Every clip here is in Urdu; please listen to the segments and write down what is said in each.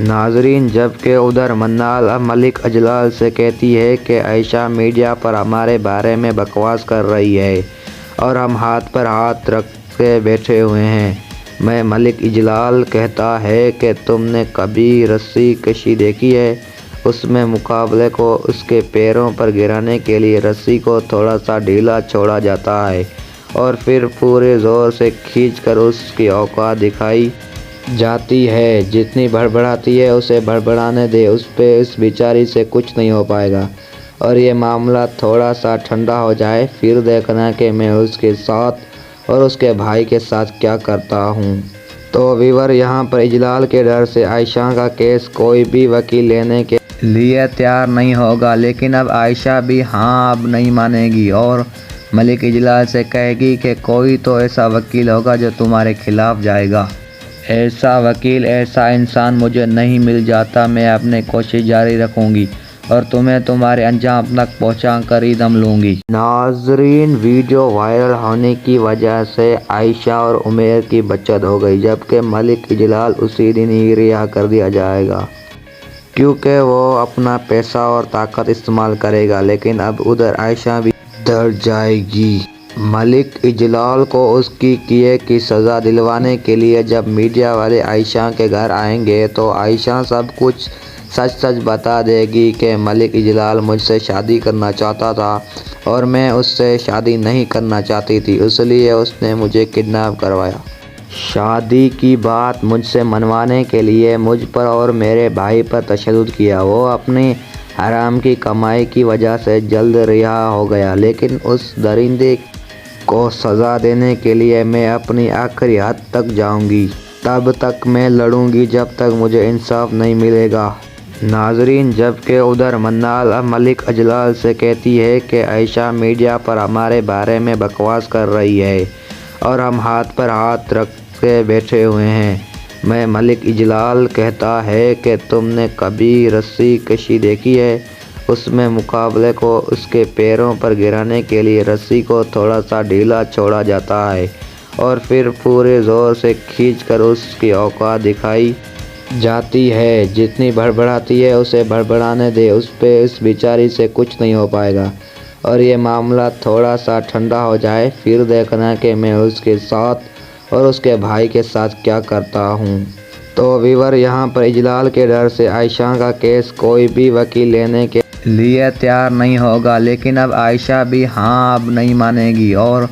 ناظرین، جبکہ ادھر منال اب ملک اجلال سے کہتی ہے کہ عائشہ میڈیا پر ہمارے بارے میں بکواس کر رہی ہے اور ہم ہاتھ پر ہاتھ رکھ کے بیٹھے ہوئے ہیں۔ میں ملک اجلال کہتا ہے کہ تم نے کبھی رسی کشی دیکھی ہے؟ اس میں مقابلے کو اس کے پیروں پر گرانے کے لیے رسی کو تھوڑا سا ڈھیلا چھوڑا جاتا ہے اور پھر پورے زور سے کھینچ کر اس کی اوقات دکھائی جاتی ہے۔ جتنی بڑبڑاتی ہے اسے بڑبڑانے دے، اس بیچاری سے کچھ نہیں ہو پائے گا، اور یہ معاملہ تھوڑا سا ٹھنڈا ہو جائے پھر دیکھنا کہ میں اس کے ساتھ اور اس کے بھائی کے ساتھ کیا کرتا ہوں۔ تو ویور، یہاں پر اجلال کے ڈر سے عائشہ کا کیس کوئی بھی وکیل لینے کے لیے تیار نہیں ہوگا، لیکن اب عائشہ بھی اب نہیں مانے گی اور ملک اجلال سے کہے گی کہ کوئی تو ایسا وکیل ہوگا جو تمہارے خلاف جائے گا۔ ایسا وکیل، ایسا انسان مجھے نہیں مل جاتا، میں اپنی کوشش جاری رکھوں گی اور تمہیں تمہارے انجام تک پہنچا کر ہی دم لوں گی۔ ناظرین، ویڈیو وائرل ہونے کی وجہ سے عائشہ اور عمیر کی بچت ہو گئی، جبکہ ملک اجلال اسی دن ہی رہا کر دیا جائے گا کیونکہ وہ اپنا پیسہ اور طاقت استعمال کرے گا، لیکن اب ادھر عائشہ بھی ڈر جائے گی۔ ملک اجلال کو اس کی کیے کی سزا دلوانے کے لیے جب میڈیا والے عائشہ کے گھر آئیں گے تو عائشہ سب کچھ سچ بتا دے گی کہ ملک اجلال مجھ سے شادی کرنا چاہتا تھا اور میں اس سے شادی نہیں کرنا چاہتی تھی، اس لیے اس نے مجھے کڈنیپ کروایا۔ شادی کی بات مجھ سے منوانے کے لیے مجھ پر اور میرے بھائی پر تشدد کیا۔ وہ اپنی حرام کی کمائی کی وجہ سے جلد رہا ہو گیا، لیکن اس درندے کو سزا دینے کے لیے میں اپنی آخری حد تک جاؤں گی۔ تب تک میں لڑوں گی جب تک مجھے انصاف نہیں ملے گا۔ ناظرین، جبکہ ادھر منال اب ملک اجلال سے کہتی ہے کہ عائشہ میڈیا پر ہمارے بارے میں بکواس کر رہی ہے اور ہم ہاتھ پر ہاتھ رکھ کے بیٹھے ہوئے ہیں۔ میں ملک اجلال کہتا ہے کہ تم نے کبھی رسی کشی دیکھی ہے؟ اس میں مقابلے کو اس کے پیروں پر گرانے کے لیے رسی کو تھوڑا سا ڈھیلا چھوڑا جاتا ہے اور پھر پورے زور سے کھینچ کر اس کی اوقات دکھائی جاتی ہے۔ جتنی بڑبڑاتی ہے اسے بڑبڑانے دے، اس بیچاری سے کچھ نہیں ہو پائے گا، اور یہ معاملہ تھوڑا سا ٹھنڈا ہو جائے پھر دیکھنا کہ میں اس کے ساتھ اور اس کے بھائی کے ساتھ کیا کرتا ہوں۔ تو ویور، یہاں پر اجلال کے ڈر سے عائشہ کا کیس کوئی بھی وکیل لینے کے لیے تیار نہیں ہوگا، لیکن اب عائشہ بھی اب نہیں مانے گی اور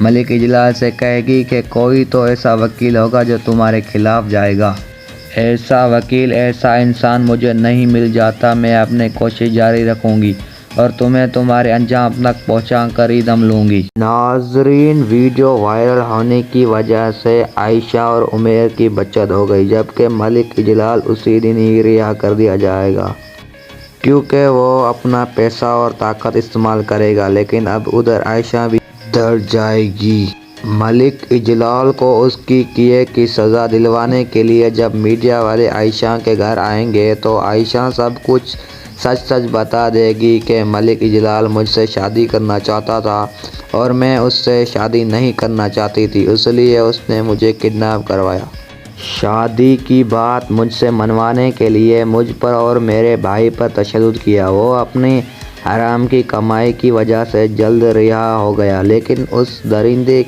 ملک اجلال سے کہے گی کہ کوئی تو ایسا وکیل ہوگا جو تمہارے خلاف جائے گا۔ ایسا وکیل، ایسا انسان مجھے نہیں مل جاتا، میں اپنی کوشش جاری رکھوں گی اور تمہیں تمہارے انجام تک پہنچا کر ہی دم لوں گی۔ ناظرین، ویڈیو وائرل ہونے کی وجہ سے عائشہ اور عمیر کی بچت ہو گئی، جبکہ ملک اجلال اسی دن ہی رہا کر دیا جائے گا کیونکہ وہ اپنا پیسہ اور طاقت استعمال کرے گا، لیکن اب ادھر عائشہ بھی ڈر جائے گی۔ ملک اجلال کو اس کی کیے کی سزا دلوانے کے لیے جب میڈیا والے عائشہ کے گھر آئیں گے تو عائشہ سب کچھ سچ بتا دے گی کہ ملک اجلال مجھ سے شادی کرنا چاہتا تھا اور میں اس سے شادی نہیں کرنا چاہتی تھی، اس لیے اس نے مجھے کڈنیپ کروایا۔ شادی کی بات مجھ سے منوانے کے لیے مجھ پر اور میرے بھائی پر تشدد کیا۔ وہ اپنی حرام کی کمائی کی وجہ سے جلد رہا ہو گیا، لیکن اس درندے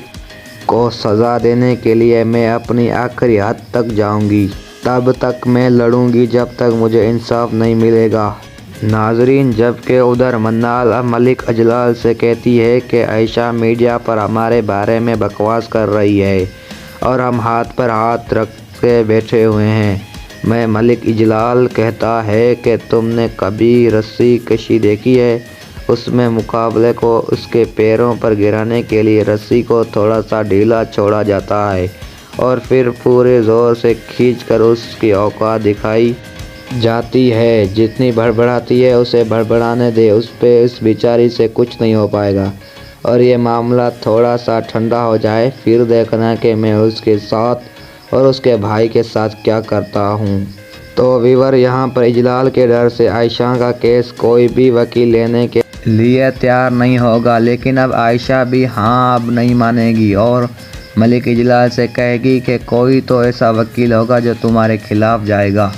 کو سزا دینے کے لیے میں اپنی آخری حد تک جاؤں گی۔ تب تک میں لڑوں گی جب تک مجھے انصاف نہیں ملے گا۔ ناظرین، جبکہ ادھر منال اب ملک اجلال سے کہتی ہے کہ عائشہ میڈیا پر ہمارے بارے میں بکواس کر رہی ہے اور ہم ہاتھ پر ہاتھ رکھ کے بیٹھے ہوئے ہیں۔ میں ملک اجلال کہتا ہے کہ تم نے کبھی رسی کشی دیکھی ہے؟ اس میں مقابلے کو اس کے پیروں پر گرانے کے لیے رسی کو تھوڑا سا ڈھیلا چھوڑا جاتا ہے اور پھر پورے زور سے کھینچ کر اس کی اوقات دکھائی جاتی ہے۔ جتنی بڑبڑاتی ہے اسے بڑبڑانے دے، اس بیچاری سے کچھ نہیں ہو پائے گا، اور یہ معاملہ تھوڑا سا ٹھنڈا ہو جائے پھر دیکھنا کہ میں اس کے ساتھ اور اس کے بھائی کے ساتھ کیا کرتا ہوں۔ تو ویور، یہاں پر اجلال کے ڈر سے عائشہ کا کیس کوئی بھی وکیل لینے کے لیے تیار نہیں ہوگا، لیکن اب عائشہ بھی اب نہیں مانے گی اور ملک اجلال سے کہے گی کہ کوئی تو ایسا وکیل ہوگا جو تمہارے خلاف جائے گا۔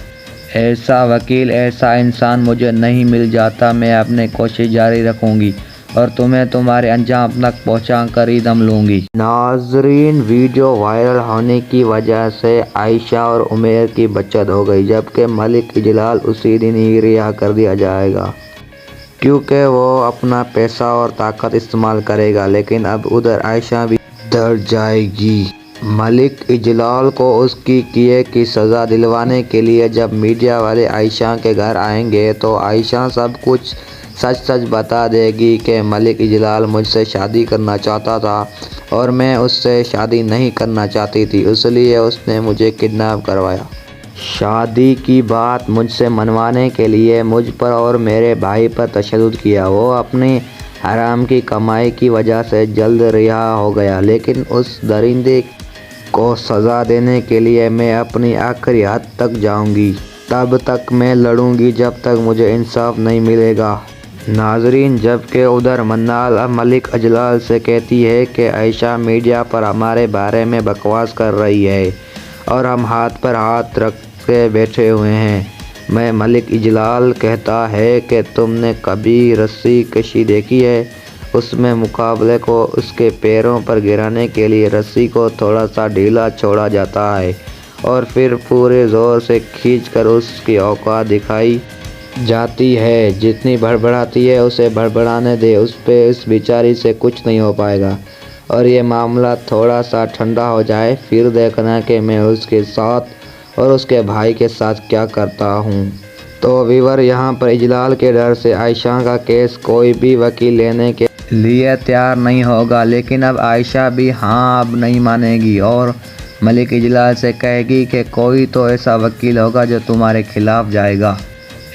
ایسا وکیل، ایسا انسان مجھے نہیں مل جاتا۔ میں اپنی کوشش جاری رکھوں گی اور تمہیں تمہارے انجام تک پہنچا کر ہی دم لوں گی۔ ناظرین، ویڈیو وائرل ہونے کی وجہ سے عائشہ اور عمیر کی بچت ہو گئی، جبکہ ملک اجلال اسی دن ہی رہا کر دیا جائے گا، کیونکہ وہ اپنا پیسہ اور طاقت استعمال کرے گا۔ لیکن اب ادھر عائشہ بھی ڈر جائے گی۔ ملک اجلال کو اس کی کیے کی سزا دلوانے کے لیے جب میڈیا والے عائشہ کے گھر آئیں گے تو عائشہ سب کچھ سچ سچ بتا دے گی کہ ملک اجلال مجھ سے شادی کرنا چاہتا تھا اور میں اس سے شادی نہیں کرنا چاہتی تھی، اس لیے اس نے مجھے کڈنیپ کروایا۔ شادی کی بات مجھ سے منوانے کے لیے مجھ پر اور میرے بھائی پر تشدد کیا۔ وہ اپنی حرام کی کمائی کی وجہ سے جلد رہا ہو گیا، لیکن اس درندے کو سزا دینے کے لیے میں اپنی آخری حد تک جاؤں گی۔ تب تک میں لڑوں گی جب تک مجھے انصاف نہیں ملے گا۔ ناظرین، جبکہ ادھر منال ملک اجلال سے کہتی ہے کہ عائشہ میڈیا پر ہمارے بارے میں بکواس کر رہی ہے اور ہم ہاتھ پر ہاتھ رکھ کے بیٹھے ہوئے ہیں۔ میں ملک اجلال کہتا ہے کہ تم نے کبھی رسی کشی دیکھی ہے؟ اس میں مقابلے کو اس کے پیروں پر گرانے کے لیے رسی کو تھوڑا سا ڈھیلا چھوڑا جاتا ہے اور پھر پورے زور سے کھینچ کر اس کی اوقات دکھائی جاتی ہے۔ جتنی بڑبڑاتی ہے اسے بڑبڑانے دے، اس بیچاری سے کچھ نہیں ہو پائے گا۔ اور یہ معاملہ تھوڑا سا ٹھنڈا ہو جائے، پھر دیکھنا کہ میں اس کے ساتھ اور اس کے بھائی کے ساتھ کیا کرتا ہوں۔ تو ویور، یہاں پر اجلال کے ڈر سے عائشہ کا کیس کوئی بھی وکیل لینے کے لیے تیار نہیں ہوگا، لیکن اب عائشہ بھی اب نہیں مانے گی اور ملک اجلال سے کہے گی کہ کوئی تو ایسا وکیل ہوگا جو تمہارے خلاف جائے گا۔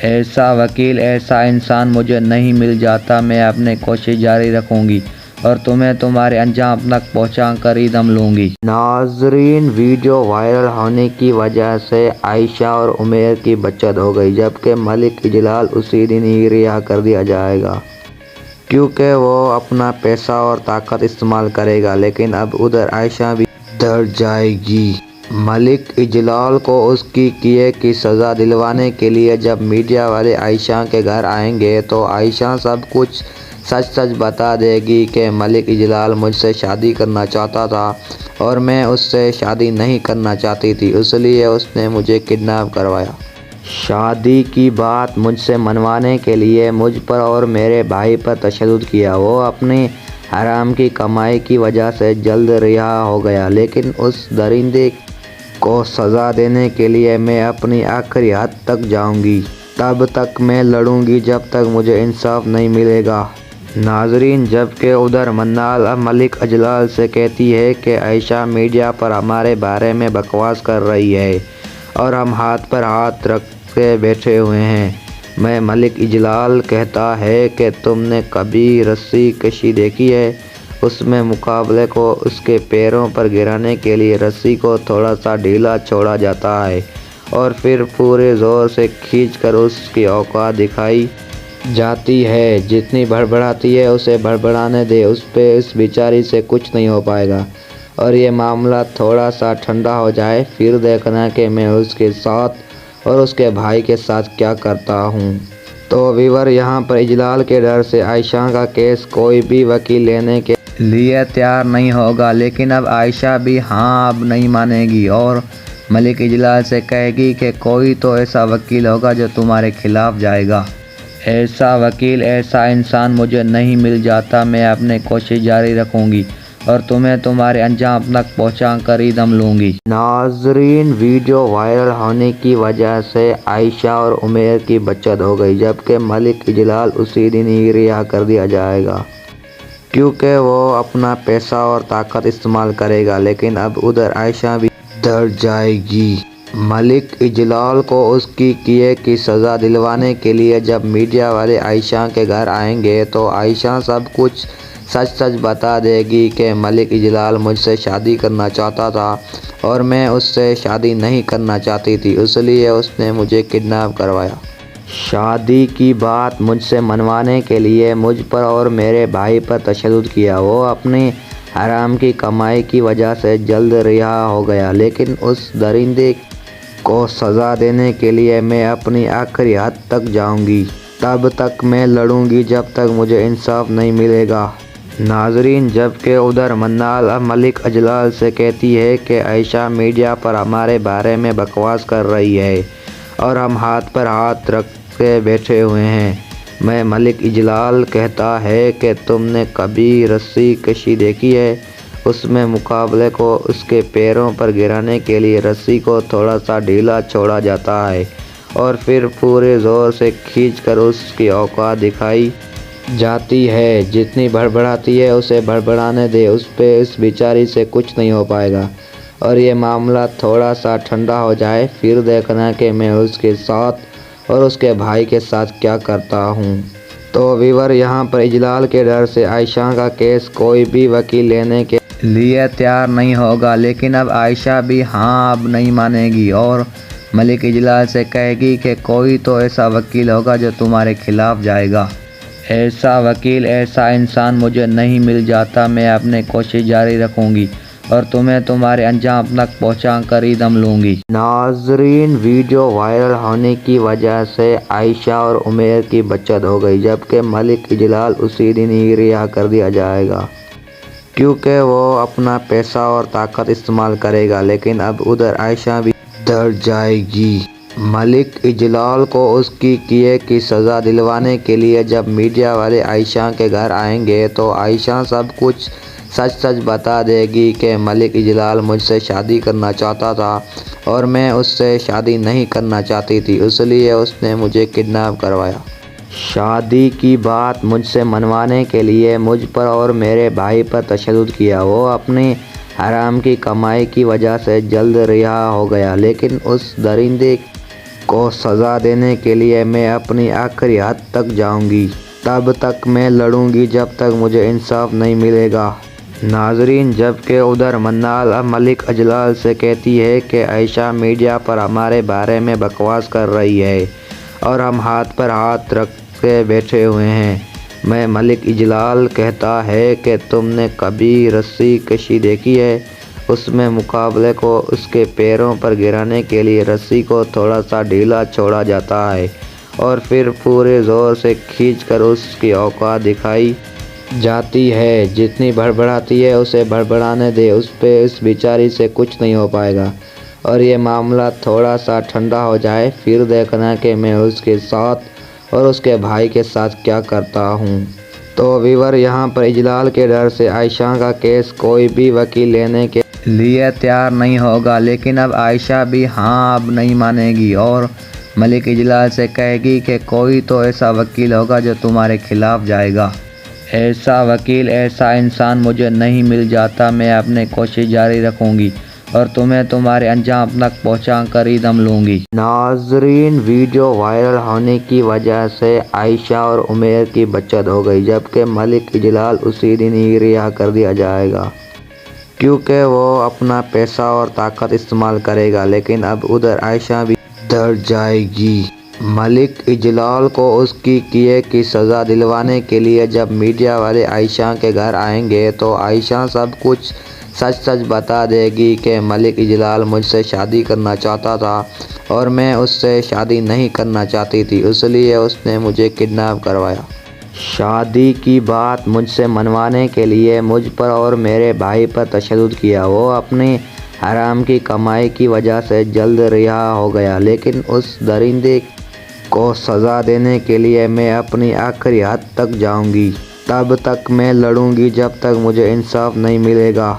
ایسا وکیل، ایسا انسان مجھے نہیں مل جاتا۔ میں اپنی کوشش جاری رکھوں گی اور تمہیں تمہارے انجام تک پہنچا کر ہی دم لوں گی۔ ناظرین، ویڈیو وائرل ہونے کی وجہ سے عائشہ اور عمیر کی بچت ہو گئی، جبکہ ملک اجلال اسی دن ہی رہا کر دیا جائے گا، کیونکہ وہ اپنا پیسہ اور طاقت استعمال کرے گا۔ لیکن اب ادھر عائشہ بھی ڈر جائے گی۔ ملک اجلال کو اس کی کیے کی سزا دلوانے کے لیے جب میڈیا والے عائشہ کے گھر آئیں گے تو عائشہ سب کچھ سچ سچ بتا دے گی کہ ملک اجلال مجھ سے شادی کرنا چاہتا تھا اور میں اس سے شادی نہیں کرنا چاہتی تھی، اس لیے اس نے مجھے کڈنیپ کروایا۔ شادی کی بات مجھ سے منوانے کے لیے مجھ پر اور میرے بھائی پر تشدد کیا۔ وہ اپنی حرام کی کمائی کی وجہ سے جلد رہا ہو گیا، لیکن اس درندے کو سزا دینے کے لیے میں اپنی آخری حد تک جاؤں گی۔ تب تک میں لڑوں گی جب تک مجھے انصاف نہیں ملے گا۔ ناظرین، جبکہ ادھر منال ملک اجلال سے کہتی ہے کہ عائشہ میڈیا پر ہمارے بارے میں بکواس کر رہی ہے اور ہم ہاتھ پر ہاتھ رکھ کے بیٹھے ہوئے ہیں۔ میں ملک اجلال کہتا ہے کہ تم نے کبھی رسی کشی دیکھی ہے؟ اس میں مقابلے کو اس کے پیروں پر گرانے کے لیے رسی کو تھوڑا سا ڈھیلا چھوڑا جاتا ہے اور پھر پورے زور سے کھینچ کر اس کی اوقات دکھائی جاتی ہے۔ جتنی بڑبڑاتی ہے اسے بڑبڑانے دے، اس بیچاری سے کچھ نہیں ہو پائے گا۔ اور یہ معاملہ تھوڑا سا ٹھنڈا ہو جائے، پھر دیکھنا کہ میں اس کے ساتھ اور اس کے بھائی کے ساتھ کیا کرتا ہوں۔ تو ویور، یہاں پر اجلال کے ڈر سے عائشہ کا کیس کوئی بھی وکیل لینے کے لیے تیار نہیں ہوگا، لیکن اب عائشہ بھی اب نہیں مانے گی اور ملک اجلال سے کہے گی کہ کوئی تو ایسا وکیل ہوگا جو تمہارے خلاف جائے گا۔ ایسا وکیل، ایسا انسان مجھے نہیں مل جاتا۔ میں اپنی کوشش جاری رکھوں گی اور تمہیں تمہارے انجام تک پہنچا کر ہی دم لوں گی۔ ناظرین، ویڈیو وائرل ہونے کی وجہ سے عائشہ اور عمیر کی بچت ہو گئی، جبکہ ملک اجلال اسی دن ہی رہا کر دیا جائے گا، کیونکہ وہ اپنا پیسہ اور طاقت استعمال کرے گا۔ لیکن اب ادھر عائشہ بھی ڈر جائے گی۔ ملک اجلال کو اس کی کیے کی سزا دلوانے کے لیے جب میڈیا والے عائشہ کے گھر آئیں گے تو عائشہ سب کچھ سچ سچ بتا دے گی کہ ملک اجلال مجھ سے شادی کرنا چاہتا تھا اور میں اس سے شادی نہیں کرنا چاہتی تھی، اس لیے اس نے مجھے کڈنیپ کروایا۔ شادی کی بات مجھ سے منوانے کے لیے مجھ پر اور میرے بھائی پر تشدد کیا۔ وہ اپنی حرام کی کمائی کی وجہ سے جلد رہا ہو گیا، لیکن اس درندے کو سزا دینے کے لیے میں اپنی آخری حد تک جاؤں گی۔ تب تک میں لڑوں گی جب تک مجھے انصاف نہیں ملے گا۔ ناظرین، جبکہ ادھر منال اب ملک اجلال سے کہتی ہے کہ عائشہ میڈیا پر ہمارے بارے میں بکواس کر رہی ہے اور ہم ہاتھ پر ہاتھ رکھ کے بیٹھے ہوئے ہیں۔ میں ملک اجلال کہتا ہے کہ تم نے کبھی رسی کشی دیکھی ہے؟ اس میں مقابلے کو اس کے پیروں پر گرانے کے لیے رسی کو تھوڑا سا ڈھیلا چھوڑا جاتا ہے اور پھر پورے زور سے کھینچ کر اس کی اوقات دکھائی جاتی ہے۔ جتنی بڑبڑاتی ہے اسے بڑبڑانے دے، اس بیچاری سے کچھ نہیں ہو پائے گا۔ اور یہ معاملہ تھوڑا سا ٹھنڈا ہو جائے پھر دیکھنا کہ میں اس کے ساتھ اور اس کے بھائی کے ساتھ کیا کرتا ہوں۔ تو ویور، یہاں پر اجلال کے ڈر سے عائشہ کا کیس کوئی بھی وکیل لینے کے لیے تیار نہیں ہوگا، لیکن اب عائشہ بھی اب نہیں مانے گی اور ملک اجلال سے کہے گی کہ کوئی تو ایسا وکیل ہوگا جو تمہارے خلاف جائے گا۔ ایسا وکیل، ایسا انسان مجھے نہیں مل جاتا، میں اپنی کوشش جاری رکھوں گی اور تمہیں تمہارے انجام تک پہنچا کر ہی دم لوں گی۔ ناظرین، ویڈیو وائرل ہونے کی وجہ سے عائشہ اور عمیر کی بچت ہو گئی، جبکہ ملک اجلال اسی دن ہی رہا کر دیا جائے گا کیونکہ وہ اپنا پیسہ اور طاقت استعمال کرے گا۔ لیکن اب ادھر عائشہ بھی ڈر جائے گی۔ ملک اجلال کو اس کی کیے کی سزا دلوانے کے لیے جب میڈیا والے عائشہ کے گھر آئیں گے تو عائشہ سب کچھ سچ بتا دے گی کہ ملک اجلال مجھ سے شادی کرنا چاہتا تھا اور میں اس سے شادی نہیں کرنا چاہتی تھی، اس لیے اس نے مجھے کڈنیپ کروایا۔ شادی کی بات مجھ سے منوانے کے لیے مجھ پر اور میرے بھائی پر تشدد کیا۔ وہ اپنی حرام کی کمائی کی وجہ سے جلد رہا ہو گیا، لیکن اس درندے کو سزا دینے کے لیے میں اپنی آخری حد تک جاؤں گی۔ تب تک میں لڑوں گی جب تک مجھے انصاف نہیں ملے گا۔ ناظرین، جبکہ ادھر منال اب ملک اجلال سے کہتی ہے کہ عائشہ میڈیا پر ہمارے بارے میں بکواس کر رہی ہے اور ہم ہاتھ پر ہاتھ رکھ کے بیٹھے ہوئے ہیں۔ میں ملک اجلال کہتا ہے کہ تم نے کبھی رسی کشی دیکھی ہے؟ اس میں مقابلے کو اس کے پیروں پر گرانے کے لیے رسی کو تھوڑا سا ڈھیلا چھوڑا جاتا ہے اور پھر پورے زور سے کھینچ کر اس کی اوقات دکھائی جاتی ہے۔ جتنی بڑبڑاتی ہے اسے بڑبڑانے دے، اس بیچاری سے کچھ نہیں ہو پائے گا۔ اور یہ معاملہ تھوڑا سا ٹھنڈا ہو جائے پھر دیکھنا کہ میں اس کے ساتھ اور اس کے بھائی کے ساتھ کیا کرتا ہوں۔ تو ویور، یہاں پر اجلال کے ڈر سے عائشہ کا کیس کوئی بھی وکیل لینے کے لیے تیار نہیں ہوگا، لیکن اب عائشہ بھی اب نہیں مانے گی اور ملک اجلال سے کہے گی کہ کوئی تو ایسا وکیل ہوگا جو تمہارے خلاف جائے گا۔ ایسا وکیل، ایسا انسان مجھے نہیں مل جاتا، میں اپنی کوشش جاری رکھوں گی اور تمہیں تمہارے انجام تک پہنچا کر ہی دم لوں گی۔ ناظرین، ویڈیو وائرل ہونے کی وجہ سے عائشہ اور عمیر کی بچت ہو گئی، جبکہ ملک اجلال اسی دن ہی رہا کر دیا جائے گا کیونکہ وہ اپنا پیسہ اور طاقت استعمال کرے گا۔ لیکن اب ادھر عائشہ بھی ڈر جائے گی۔ ملک اجلال کو اس کی کیے کی سزا دلوانے کے لیے جب میڈیا والے عائشہ کے گھر آئیں گے تو عائشہ سب کچھ سچ بتا دے گی کہ ملک اجلال مجھ سے شادی کرنا چاہتا تھا اور میں اس سے شادی نہیں کرنا چاہتی تھی، اس لیے اس نے مجھے کڈنیپ کروایا۔ شادی کی بات مجھ سے منوانے کے لیے مجھ پر اور میرے بھائی پر تشدد کیا۔ وہ اپنی حرام کی کمائی کی وجہ سے جلد رہا ہو گیا، لیکن اس درندے کو سزا دینے کے لیے میں اپنی آخری حد تک جاؤں گی۔ تب تک میں لڑوں گی جب تک مجھے انصاف نہیں ملے گا۔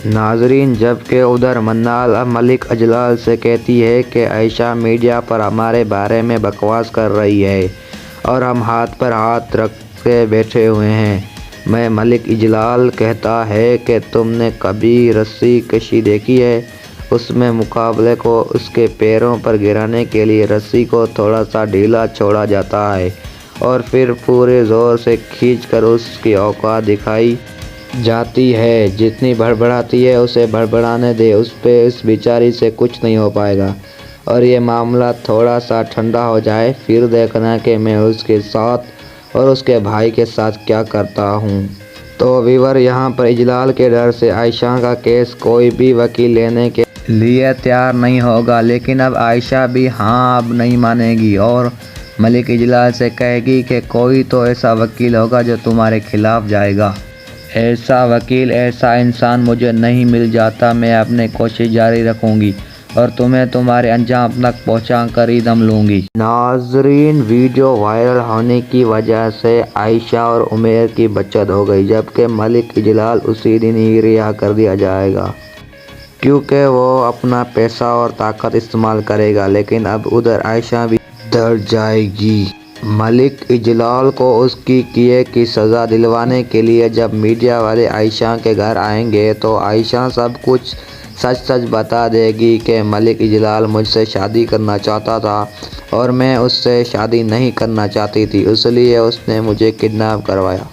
ناظرین، جبکہ ادھر منال اب ملک اجلال سے کہتی ہے کہ عائشہ میڈیا پر ہمارے بارے میں بکواس کر رہی ہے اور ہم ہاتھ پر ہاتھ رکھ کے بیٹھے ہوئے ہیں۔ میں ملک اجلال کہتا ہے کہ تم نے کبھی رسی کشی دیکھی ہے؟ اس میں مقابلے کو اس کے پیروں پر گرانے کے لیے رسی کو تھوڑا سا ڈھیلا چھوڑا جاتا ہے اور پھر پورے زور سے کھینچ کر اس کی اوقات دکھائی جاتی ہے۔ جتنی بڑبڑاتی ہے اسے بڑبڑانے دے، اس بیچاری سے کچھ نہیں ہو پائے گا۔ اور یہ معاملہ تھوڑا سا ٹھنڈا ہو جائے پھر دیکھنا کہ میں اس کے ساتھ اور اس کے بھائی کے ساتھ کیا کرتا ہوں۔ تو ویور، یہاں پر اجلال کے ڈر سے عائشہ کا کیس کوئی بھی وکیل لینے کے لیے تیار نہیں ہوگا، لیکن اب عائشہ بھی اب نہیں مانے گی اور ملک جلال سے کہے گی کہ کوئی تو ایسا وکیل ہوگا جو تمہارے خلاف جائے گا۔ ایسا وکیل، ایسا انسان مجھے نہیں مل جاتا، میں اپنی کوشش جاری رکھوں گی اور تمہیں تمہارے انجام تک پہنچا کر ہی دم لوں گی۔ ناظرین، ویڈیو وائرل ہونے کی وجہ سے عائشہ اور عمیر کی بچت ہو گئی، جبکہ ملک جلال اسی دن ہی رہا کر دیا جائے گا، کیونکہ وہ اپنا پیسہ اور طاقت استعمال کرے گا۔ لیکن اب ادھر عائشہ بھی ڈر جائے گی۔ ملک جلال کو اس کی کیے کی سزا دلوانے کے لیے جب میڈیا والے عائشہ کے گھر آئیں گے تو عائشہ سب کچھ سچ بتا دے گی کہ ملک جلال مجھ سے شادی کرنا چاہتا تھا اور میں اس سے شادی نہیں کرنا چاہتی تھی، اس لیے اس نے مجھے کڈنیپ کروایا۔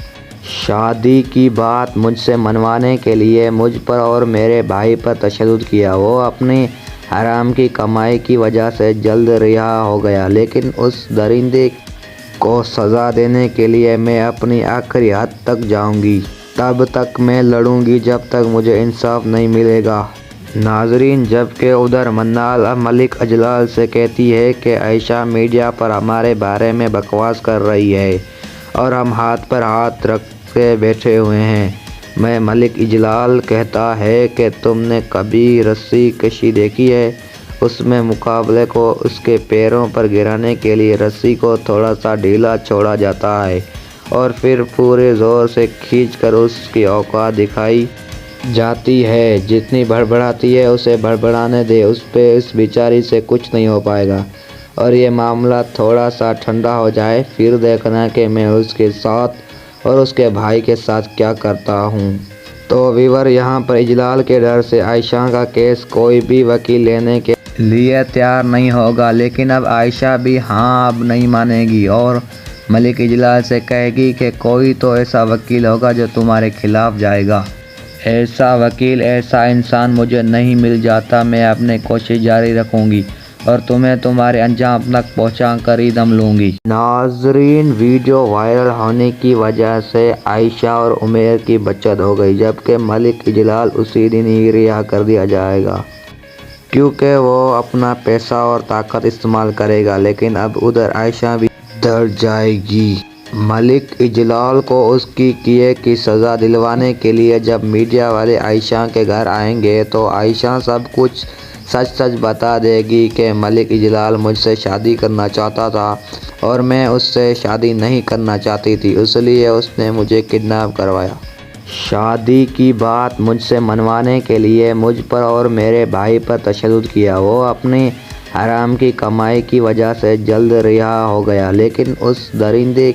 شادی کی بات مجھ سے منوانے کے لیے مجھ پر اور میرے بھائی پر تشدد کیا۔ وہ اپنی حرام کی کمائی کی وجہ سے جلد رہا ہو گیا، لیکن اس درندے کو سزا دینے کے لیے میں اپنی آخری حد تک جاؤں گی۔ تب تک میں لڑوں گی جب تک مجھے انصاف نہیں ملے گا۔ ناظرین، جبکہ ادھر منال اب ملک جلال سے کہتی ہے کہ عائشہ میڈیا پر ہمارے بارے میں بکواس کر رہی ہے اور ہم ہاتھ پر ہاتھ رکھ کے بیٹھے ہوئے ہیں۔ میں ملک جلال کہتا ہے کہ تم نے کبھی رسی کشی دیکھی ہے؟ اس میں مقابلے کو اس کے پیروں پر گرانے کے لیے رسی کو تھوڑا سا ڈھیلا چھوڑا جاتا ہے اور پھر پورے زور سے کھینچ کر اس کی اوقات دکھائی جاتی ہے۔ جتنی بڑبڑاتی ہے اسے بڑبڑانے دے، اس بیچاری سے کچھ نہیں ہو پائے گا، اور یہ معاملہ تھوڑا سا ٹھنڈا ہو جائے پھر دیکھنا کہ میں اس کے ساتھ اور اس کے بھائی کے ساتھ کیا کرتا ہوں۔ تو ویور، یہاں پر جلال کے ڈر سے عائشہ کا کیس کوئی بھی وکیل لینے کے لیے تیار نہیں ہوگا، لیکن اب عائشہ بھی اب نہیں مانے گی اور ملک جلال سے کہے گی کہ کوئی تو ایسا وکیل ہوگا جو تمہارے خلاف جائے گا۔ ایسا وکیل، ایسا انسان مجھے نہیں مل جاتا، میں اپنی کوشش جاری رکھوں گی اور تمہیں تمہارے انجام تک پہنچا کر ہی دم لوں گی۔ ناظرین، ویڈیو وائرل ہونے کی وجہ سے عائشہ اور عمیر کی بچت ہو گئی، جبکہ ملک جلال اسی دن ہی رہا کر دیا جائے گا، کیونکہ وہ اپنا پیسہ اور طاقت استعمال کرے گا۔ لیکن اب ادھر عائشہ بھی ڈر جائے گی۔ ملک جلال کو اس کی کیے کی سزا دلوانے کے لیے جب میڈیا والے عائشہ کے گھر آئیں گے تو عائشہ سب کچھ سچ بتا دے گی کہ ملک جلال مجھ سے شادی کرنا چاہتا تھا اور میں اس سے شادی نہیں کرنا چاہتی تھی، اس لیے اس نے مجھے کڈنیپ کروایا۔ شادی کی بات مجھ سے منوانے کے لیے مجھ پر اور میرے بھائی پر تشدد کیا۔ وہ اپنی حرام کی کمائی کی وجہ سے جلد رہا ہو گیا، لیکن اس درندے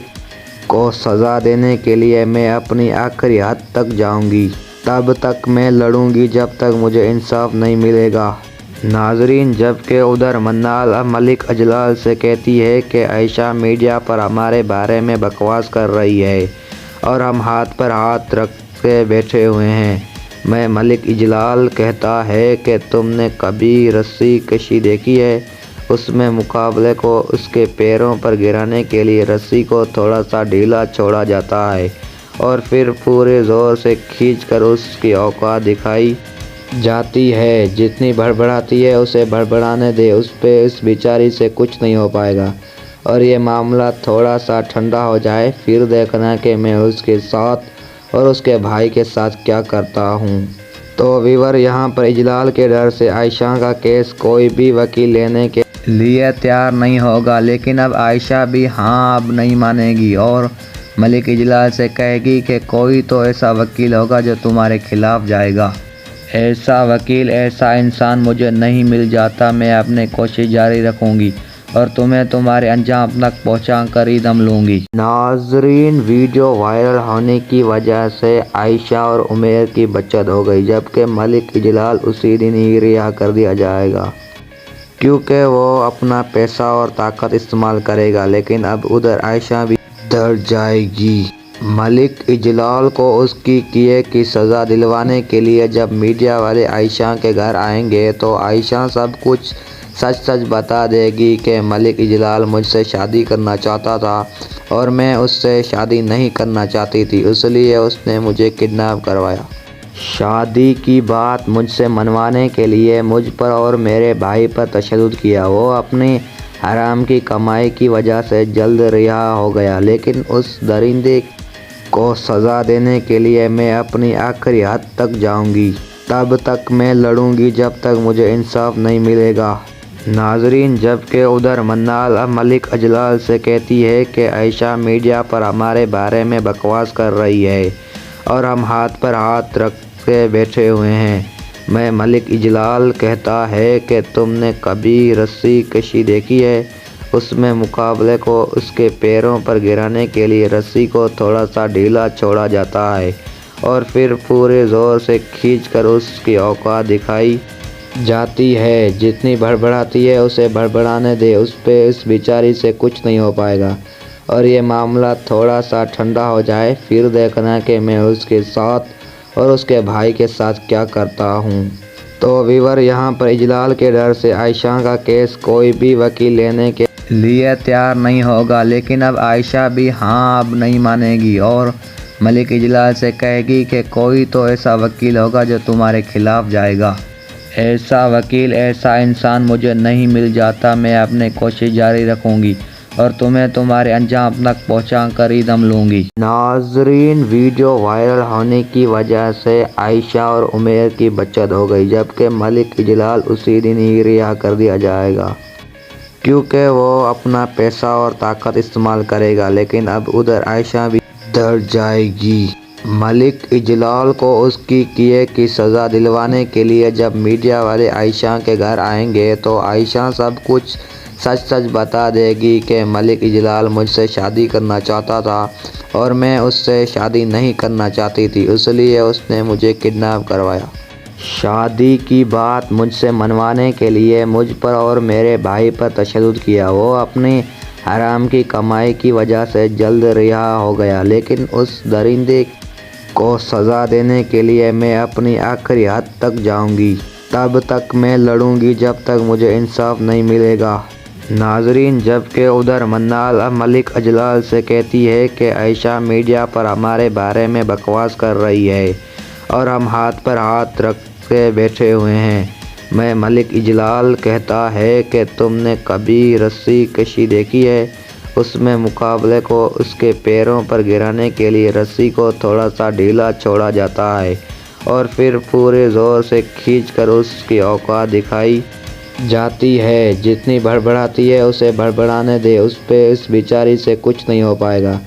کو سزا دینے کے لیے میں اپنی آخری حد تک جاؤں گی۔ تب تک میں لڑوں گی جب تک مجھے انصاف نہیں ملے گا۔ ناظرین، جبکہ ادھر منال اب ملک جلال سے کہتی ہے کہ عائشہ میڈیا پر ہمارے بارے میں بکواس کر رہی ہے اور ہم ہاتھ پر ہاتھ رکھ کے بیٹھے ہوئے ہیں۔ میں ملک جلال کہتا ہے کہ تم نے کبھی رسی کشی دیکھی ہے؟ اس میں مقابلے کو اس کے پیروں پر گرانے کے لیے رسی کو تھوڑا سا ڈھیلا چھوڑا جاتا ہے اور پھر پورے زور سے کھینچ کر اس کی اوقات دکھائی جاتی ہے۔ جتنی بڑبڑاتی ہے اسے بڑبڑانے دے، اس بیچاری سے کچھ نہیں ہو پائے گا، اور یہ معاملہ تھوڑا سا ٹھنڈا ہو جائے پھر دیکھنا کہ میں اس کے ساتھ اور اس کے بھائی کے ساتھ کیا کرتا ہوں۔ تو ویور، یہاں پر جلال کے ڈر سے عائشہ کا کیس کوئی بھی وکیل لینے کے لیے تیار نہیں ہوگا، لیکن اب عائشہ بھی اب نہیں مانے گی اور ملک جلال سے کہے گی کہ کوئی تو ایسا وکیل ہوگا جو تمہارے خلاف جائے گا۔ ایسا وکیل، ایسا انسان مجھے نہیں مل جاتا، میں اپنی کوشش جاری رکھوں گی اور تمہیں تمہارے انجام تک پہنچا کر ہی دم لوں گی۔ ناظرین، ویڈیو وائرل ہونے کی وجہ سے عائشہ اور عمیر کی بچت ہو گئی، جبکہ ملک جلال اسی دن ہی رہا کر دیا جائے گا، کیونکہ وہ اپنا پیسہ اور طاقت استعمال کرے گا۔ لیکن اب ادھر عائشہ بھی ڈر جائے گی۔ ملک جلال کو اس کی کیے کی سزا دلوانے کے لیے جب میڈیا والے عائشہ کے گھر آئیں گے تو عائشہ سب کچھ سچ بتا دے گی کہ ملک جلال مجھ سے شادی کرنا چاہتا تھا اور میں اس سے شادی نہیں کرنا چاہتی تھی، اس لیے اس نے مجھے کڈنیپ کروایا۔ شادی کی بات مجھ سے منوانے کے لیے مجھ پر اور میرے بھائی پر تشدد کیا۔ وہ اپنی حرام کی کمائی کی وجہ سے جلد رہا ہو گیا، لیکن اس درندے کو سزا دینے کے لیے میں اپنی آخری حد تک جاؤں گی۔ تب تک میں لڑوں گی جب تک مجھے انصاف نہیں ملے گا۔ ناظرین، جبکہ ادھر منال اب ملک اجلال سے کہتی ہے کہ عائشہ میڈیا پر ہمارے بارے میں بکواس کر رہی ہے اور ہم ہاتھ پر ہاتھ رکھ کے بیٹھے ہوئے ہیں۔ میں ملک اجلال کہتا ہے کہ تم نے کبھی رسی کشی دیکھی ہے؟ اس میں مقابلے کو اس کے پیروں پر گرانے کے لیے رسی کو تھوڑا سا ڈھیلا چھوڑا جاتا ہے اور پھر پورے زور سے کھینچ کر اس کی اوقات دکھائی جاتی ہے۔ جتنی بڑبڑاتی ہے اسے بڑبڑانے دے، اس بیچاری سے کچھ نہیں ہو پائے گا۔ اور یہ معاملہ تھوڑا سا ٹھنڈا ہو جائے، پھر دیکھنا کہ میں اس کے ساتھ اور اس کے بھائی کے ساتھ کیا کرتا ہوں۔ تو ویور، یہاں پر اجلال کے ڈر سے عائشہ کا کیس کوئی بھی وکیل لینے کے لیے تیار نہیں ہوگا، لیکن اب عائشہ بھی اب نہیں مانے گی اور ملک اجلال سے کہے گی کہ کوئی تو ایسا وکیل ہوگا جو تمہارے خلاف جائے گا۔ ایسا وکیل، ایسا انسان مجھے نہیں مل جاتا۔ میں اپنی کوشش جاری رکھوں گی اور تمہیں تمہارے انجام تک پہنچا کر ہی دم لوں گی۔ ناظرین، ویڈیو وائرل ہونے کی وجہ سے عائشہ اور عمیر کی بچت ہو گئی، جبکہ ملک اجلال اسی دن ہی رہا کر دیا جائے گا، کیونکہ وہ اپنا پیسہ اور طاقت استعمال کرے گا۔ لیکن اب ادھر عائشہ بھی ڈر جائے گی۔ ملک اجلال کو اس کی کیے کی سزا دلوانے کے لیے جب میڈیا والے عائشہ کے گھر آئیں گے تو عائشہ سب کچھ سچ بتا دے گی کہ ملک اجلال مجھ سے شادی کرنا چاہتا تھا اور میں اس سے شادی نہیں کرنا چاہتی تھی، اس لیے اس نے مجھے کڈنیپ کروایا۔ شادی کی بات مجھ سے منوانے کے لیے مجھ پر اور میرے بھائی پر تشدد کیا۔ وہ اپنی حرام کی کمائی کی وجہ سے جلد رہا ہو گیا، لیکن اس درندے کو سزا دینے کے لیے میں اپنی آخری حد تک جاؤں گی۔ تب تک میں لڑوں گی جب تک مجھے انصاف نہیں ملے گا۔ ناظرین، جبکہ ادھر منال اب ملک اجلال سے کہتی ہے کہ عائشہ میڈیا پر ہمارے بارے میں بکواس کر رہی ہے اور ہم ہاتھ پر ہاتھ رکھ کے بیٹھے ہوئے ہیں۔ میں ملک اجلال کہتا ہے کہ تم نے کبھی رسی کشی دیکھی ہے؟ اس میں مقابلے کو اس کے پیروں پر گرانے کے لیے رسی کو تھوڑا سا ڈھیلا چھوڑا جاتا ہے اور پھر پورے زور سے کھینچ کر اس کی اوقات دکھائی جاتی ہے۔ جتنی بڑبڑاتی ہے اسے بڑبڑانے دے، اس بیچاری سے کچھ نہیں ہو پائے گا۔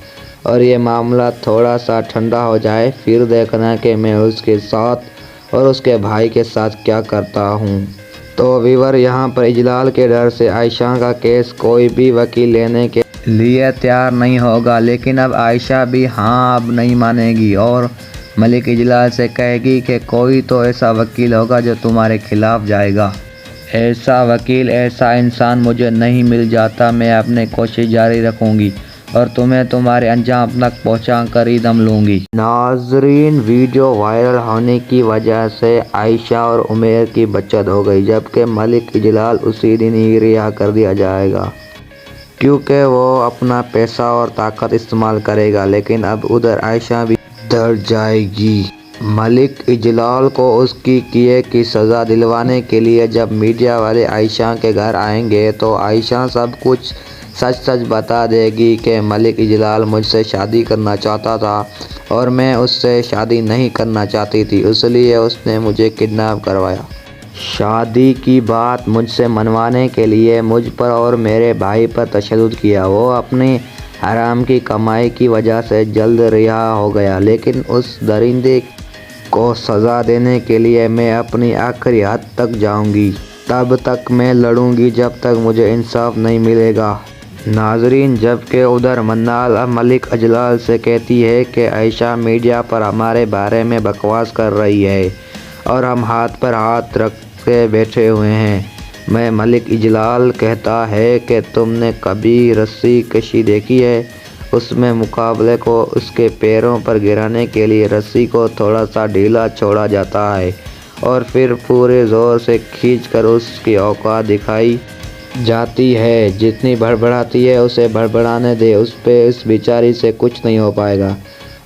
اور یہ معاملہ تھوڑا سا ٹھنڈا ہو جائے، پھر دیکھنا کہ میں اس کے ساتھ اور اس کے بھائی کے ساتھ کیا کرتا ہوں۔ تو ویور، یہاں پر اجلال کے ڈر سے عائشہ کا کیس کوئی بھی وکیل لینے کے لیے تیار نہیں ہوگا، لیکن اب عائشہ بھی اب نہیں مانے گی اور ملک اجلال سے کہے گی کہ کوئی تو ایسا وکیل ہوگا جو تمہارے خلاف جائے گا۔ ایسا وکیل، ایسا انسان مجھے نہیں مل جاتا۔ میں اپنی کوشش جاری رکھوں گی اور تمہیں تمہارے انجام تک پہنچا کر ہی دم لوں گی۔ ناظرین، ویڈیو وائرل ہونے کی وجہ سے عائشہ اور عمیر کی بچت ہو گئی، جبکہ ملک اجلال اسی دن ہی رہا کر دیا جائے گا، کیونکہ وہ اپنا پیسہ اور طاقت استعمال کرے گا۔ لیکن اب ادھر عائشہ بھی ڈر جائے گی۔ ملک اجلال کو اس کی کیے کی سزا دلوانے کے لیے جب میڈیا والے عائشہ کے گھر آئیں گے تو عائشہ سب کچھ سچ بتا دے گی کہ ملک اجلال مجھ سے شادی کرنا چاہتا تھا اور میں اس سے شادی نہیں کرنا چاہتی تھی، اس لیے اس نے مجھے کڈنیپ کروایا۔ شادی کی بات مجھ سے منوانے کے لیے مجھ پر اور میرے بھائی پر تشدد کیا۔ وہ اپنی حرام کی کمائی کی وجہ سے جلد رہا ہو گیا، لیکن اس درندے کو سزا دینے کے لیے میں اپنی آخری حد تک جاؤں گی۔ تب تک میں لڑوں گی جب تک مجھے انصاف نہیں ملے گا۔ ناظرین، جبکہ ادھر منال اب ملک اجلال سے کہتی ہے کہ عائشہ میڈیا پر ہمارے بارے میں بکواس کر رہی ہے اور ہم ہاتھ پر ہاتھ رکھ کے بیٹھے ہوئے ہیں۔ میں ملک اجلال کہتا ہے کہ تم نے کبھی رسی کشی دیکھی ہے؟ اس میں مقابلے کو اس کے پیروں پر گرانے کے لیے رسی کو تھوڑا سا ڈھیلا چھوڑا جاتا ہے اور پھر پورے زور سے کھینچ کر اس کی اوقات دکھائی جاتی ہے۔ جتنی بڑبڑاتی ہے اسے بڑبڑانے دے، اس بیچاری سے کچھ نہیں ہو پائے گا۔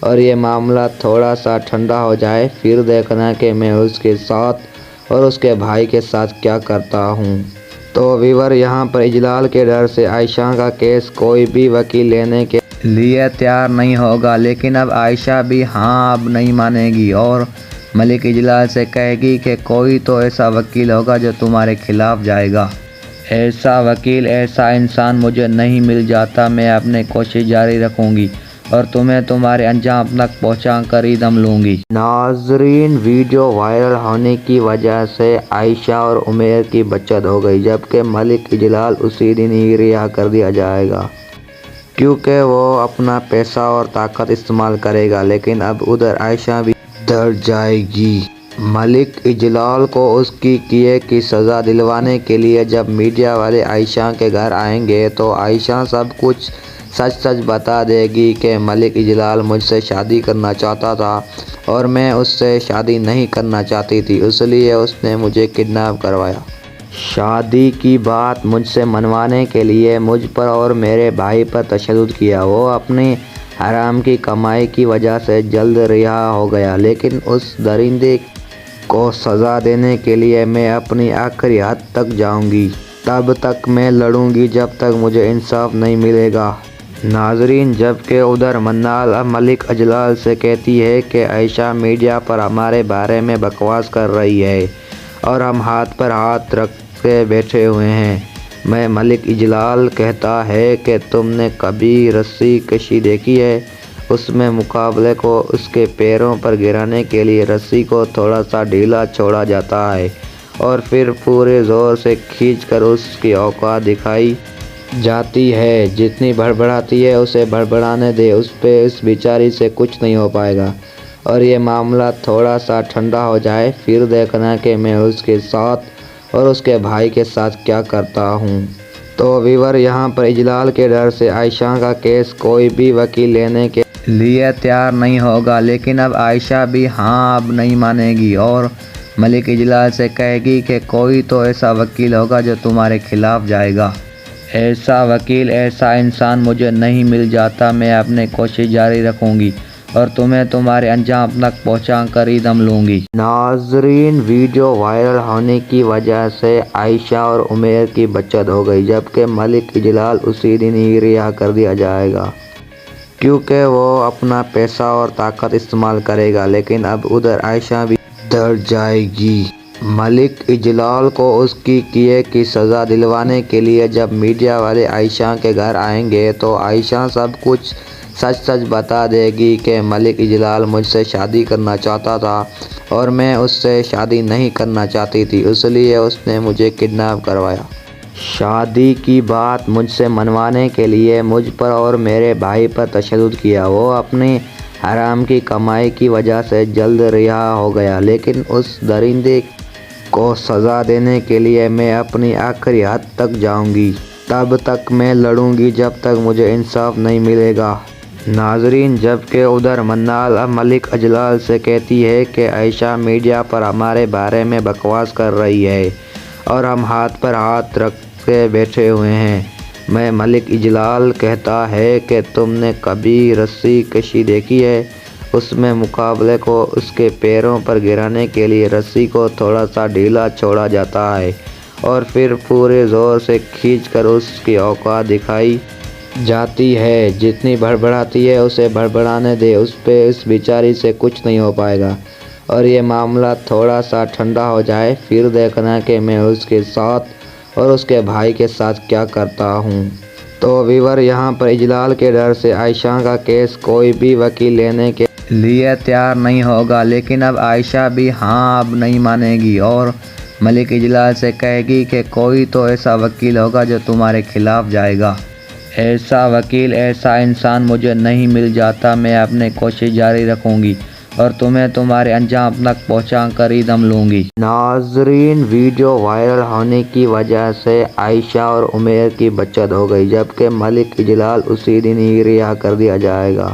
اور یہ معاملہ تھوڑا سا ٹھنڈا ہو جائے پھر دیکھنا کہ میں اس کے ساتھ اور اس کے بھائی کے ساتھ کیا کرتا ہوں۔ تو ویور یہاں پر اجلال کے ڈر سے عائشہ کا کیس کوئی بھی وکیل لینے کے لیے تیار نہیں ہوگا، لیکن اب عائشہ بھی اب نہیں مانے گی اور ملک اجلال سے کہے گی کہ کوئی تو ایسا وکیل ہوگا جو تمہارے خلاف جائے گا۔ ایسا وکیل، ایسا انسان مجھے نہیں مل جاتا، میں اپنی کوشش جاری رکھوں گی اور تمہیں تمہارے انجام تک پہنچا کر ہی دم لوں گی۔ ناظرین، ویڈیو وائرل ہونے کی وجہ سے عائشہ اور عمیر کی بچت ہو گئی، جبکہ ملک اجلال اسی دن ہی رہا کر دیا جائے گا کیونکہ وہ اپنا پیسہ اور طاقت استعمال کرے گا، لیکن اب ادھر عائشہ بھی ڈر جائے گی۔ ملک اجلال کو اس کی کیے کی سزا دلوانے کے لیے جب میڈیا والے عائشہ کے گھر آئیں گے تو عائشہ سب کچھ سچ بتا دے گی کہ ملک اجلال مجھ سے شادی کرنا چاہتا تھا اور میں اس سے شادی نہیں کرنا چاہتی تھی، اس لیے اس نے مجھے کڈنیپ کروایا۔ شادی کی بات مجھ سے منوانے کے لیے مجھ پر اور میرے بھائی پر تشدد کیا۔ وہ اپنی حرام کی کمائی کی وجہ سے جلد رہا ہو گیا، لیکن اس درندے کو سزا دینے کے لیے میں اپنی آخری حد تک جاؤں گی۔ تب تک میں لڑوں گی جب تک مجھے انصاف نہیں ملے گا۔ ناظرین، جبکہ ادھر منال اب ملک اجلال سے کہتی ہے کہ عائشہ میڈیا پر ہمارے بارے میں بکواس کر رہی ہے اور ہم ہاتھ پر ہاتھ رکھ کے بیٹھے ہوئے ہیں۔ میں ملک اجلال کہتا ہے کہ تم نے کبھی رسی کشی دیکھی ہے؟ اس میں مقابلے کو اس کے پیروں پر گرانے کے لیے رسی کو تھوڑا سا ڈھیلا چھوڑا جاتا ہے اور پھر پورے زور سے کھینچ کر اس کی اوقات دکھائی جاتی ہے۔ جتنی بڑبڑاتی ہے اسے بڑبڑانے دے، اس بیچاری سے کچھ نہیں ہو پائے گا۔ اور یہ معاملہ تھوڑا سا ٹھنڈا ہو جائے پھر دیکھنا کہ میں اس کے ساتھ اور اس کے بھائی کے ساتھ کیا کرتا ہوں۔ تو ویور یہاں پر اجلال کے ڈر سے عائشہ کا کیس کوئی بھی وکیل لینے کے لیے تیار نہیں ہوگا، لیکن اب عائشہ بھی اب نہیں مانے گی اور ملک اجلال سے کہے گی کہ کوئی تو ایسا وکیل ہوگا جو تمہارے خلاف جائے گا۔ ایسا وکیل، ایسا انسان مجھے نہیں مل جاتا، میں اپنی کوشش جاری رکھوں گی اور تمہیں تمہارے انجام تک پہنچا کر ہی دم لوں گی۔ ناظرین، ویڈیو وائرل ہونے کی وجہ سے عائشہ اور عمیر کی بچت ہو گئی، جبکہ ملک اجلال اسی دن ہی رہا کر دیا جائے گا کیونکہ وہ اپنا پیسہ اور طاقت استعمال کرے گا، لیکن اب ادھر عائشہ بھی ڈر جائے گی۔ ملک اجلال کو اس کی کیے کی سزا دلوانے کے لیے جب میڈیا والے عائشہ کے گھر آئیں گے تو عائشہ سب کچھ سچ بتا دے گی کہ ملک اجلال مجھ سے شادی کرنا چاہتا تھا اور میں اس سے شادی نہیں کرنا چاہتی تھی، اس لیے اس نے مجھے کڈنیپ کروایا۔ شادی کی بات مجھ سے منوانے کے لیے مجھ پر اور میرے بھائی پر تشدد کیا۔ وہ اپنی حرام کی کمائی کی وجہ سے جلد رہا ہو گیا، لیکن اس درندے کو سزا دینے کے لیے میں اپنی آخری حد تک جاؤں گی۔ تب تک میں لڑوں گی جب تک مجھے انصاف نہیں ملے گا۔ ناظرین، جبکہ ادھر منال اب ملک اجلال سے کہتی ہے کہ عائشہ میڈیا پر ہمارے بارے میں بکواس کر رہی ہے اور ہم ہاتھ پر ہاتھ رکھ کے بیٹھے ہوئے ہیں۔ میں ملک اجلال کہتا ہے کہ تم نے کبھی رسی کشی دیکھی ہے؟ اس میں مقابلے کو اس کے پیروں پر گرانے کے لیے رسی کو تھوڑا سا ڈھیلا چھوڑا جاتا ہے اور پھر پورے زور سے کھینچ کر اس کی اوقات دکھائی جاتی ہے۔ جتنی بڑبڑاتی ہے اسے بڑبڑانے دے، اس بیچاری سے کچھ نہیں ہو پائے گا۔ اور یہ معاملہ تھوڑا سا ٹھنڈا ہو جائے پھر دیکھنا کہ میں اس کے ساتھ اور اس کے بھائی کے ساتھ کیا کرتا ہوں۔ تو ویور یہاں پر اجلال کے ڈر سے عائشہ کا کیس کوئی بھی وکیل لینے کے لیے تیار نہیں ہوگا، لیکن اب عائشہ بھی اب نہیں مانے گی اور ملک اجلال سے کہے گی کہ کوئی تو ایسا وکیل ہوگا جو تمہارے خلاف جائے گا۔ ایسا وکیل، ایسا انسان مجھے نہیں مل جاتا، میں اپنی کوشش جاری رکھوں گی اور تمہیں تمہارے انجام تک پہنچا کر ہی دم لوں گی۔ ناظرین، ویڈیو وائرل ہونے کی وجہ سے عائشہ اور عمیر کی بچت ہو گئی، جبکہ ملک اجلال اسی دن ہی رہا کر دیا جائے گا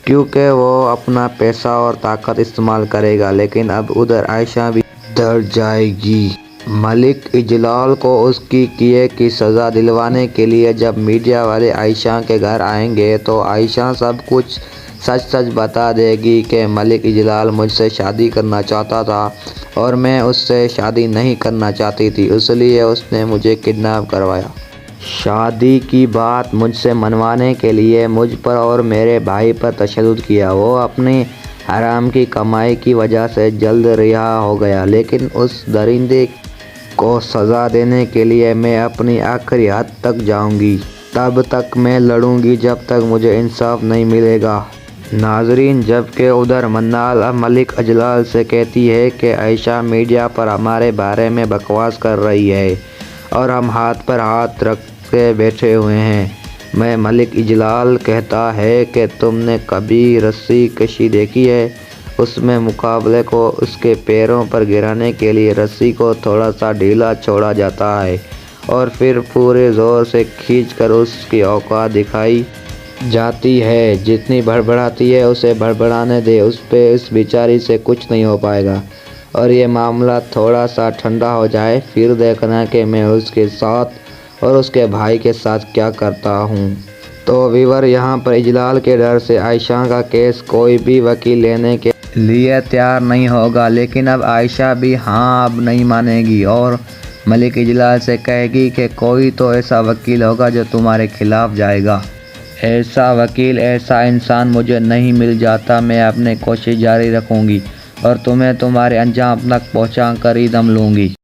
کیونکہ وہ اپنا پیسہ اور طاقت استعمال کرے گا، لیکن اب ادھر عائشہ بھی ڈر جائے گی۔ ملک اجلال کو اس کی کیے کی سزا دلوانے کے لیے جب میڈیا والے عائشہ کے گھر آئیں گے تو عائشہ سب کچھ سچ سچ بتا دے گی کہ ملک اجلال مجھ سے شادی کرنا چاہتا تھا اور میں اس سے شادی نہیں کرنا چاہتی تھی، اس لیے اس نے مجھے کڈنیپ کروایا۔ شادی کی بات مجھ سے منوانے کے لیے مجھ پر اور میرے بھائی پر تشدد کیا۔ وہ اپنی حرام کی کمائی کی وجہ سے جلد رہا ہو گیا، لیکن اس درندے کو سزا دینے کے لیے میں اپنی آخری حد تک جاؤں گی۔ تب تک میں لڑوں گی جب تک مجھے انصاف نہیں ملے گا۔ ناظرین، جبکہ ادھر منال اب ملک اجلال سے کہتی ہے کہ عائشہ میڈیا پر ہمارے بارے میں بکواس کر رہی ہے اور ہم ہاتھ پر ہاتھ رکھ کے بیٹھے ہوئے ہیں۔ میں ملک اجلال کہتا ہے کہ تم نے کبھی رسی کشی دیکھی ہے؟ اس میں مقابلے کو اس کے پیروں پر گرانے کے لیے رسی کو تھوڑا سا ڈھیلا چھوڑا جاتا ہے اور پھر پورے زور سے کھینچ کر اس کی اوقات دکھائی جاتی ہے۔ جتنی بڑبڑاتی ہے اسے بڑبڑانے دے، اس بیچاری سے کچھ نہیں ہو پائے گا۔ اور یہ معاملہ تھوڑا سا ٹھنڈا ہو جائے، پھر دیکھنا کہ میں اس کے ساتھ اور اس کے بھائی کے ساتھ کیا کرتا ہوں۔ تو ویور، یہاں پر اجلال کے ڈر سے عائشہ کا کیس کوئی بھی وکیل لینے کے لیے تیار نہیں ہوگا، لیکن اب عائشہ بھی اب نہیں مانے گی اور ملک اجلال سے کہے گی کہ کوئی تو ایسا وکیل ہوگا جو تمہارے خلاف جائے گا۔ ایسا وکیل، ایسا انسان مجھے نہیں مل جاتا، میں اپنی کوشش جاری رکھوں گی اور تمہیں تمہارے انجام تک پہنچا کر ہی دم لوں گی۔